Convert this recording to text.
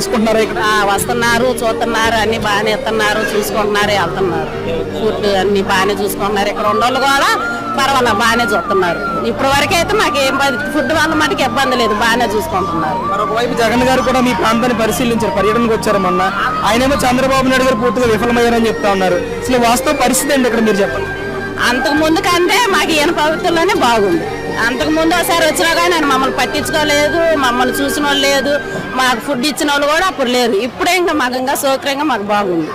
తీసుకుంటున్నారా ఇక్కడ? వస్తున్నారు, చూస్తున్నారు, అన్ని బాగానే ఇస్తున్నారు, చూసుకుంటున్నారు, వెళ్తున్నారు. ఫుడ్ అన్ని బాగానే చూసుకుంటున్నారు. ఇక్కడ ఉండోళ్ళు కూడా పర్వాలేదు, బాగానే చూస్తున్నారు. ఇప్పటి వరకు అయితే మాకు ఏం ఫుడ్ వల్ల మటుకు ఇబ్బంది లేదు, బాగానే చూసుకుంటున్నారు. మరొకవైపు జగన్ గారు కూడా మీ ప్రాంతాన్ని పరిశీలించారు, పర్యటనకు వచ్చారు మొన్న. ఆయనేమో చంద్రబాబు నాయుడు గారు పూర్తిగా విఫలమయ్యారని చెప్తా ఉన్నారు. అసలు వాస్తవ పరిస్థితి ఏంటి ఇక్కడ, మీరు చెప్పండి. అంతకు ముందు కంటే మాకు ఈయన ప్రభుత్వంలోనే బాగుంది. అంతకు ముందు ఒకసారి వచ్చినా కానీ ఆయన మమ్మల్ని పట్టించుకోలేదు, మమ్మల్ని చూసిన వాళ్ళు లేదు, మాకు ఫుడ్ ఇచ్చిన వాళ్ళు కూడా అప్పుడు లేరు. ఇప్పుడే ఇంకా మాకు ఇంకా సౌకర్యంగా మాకు బాగుంది.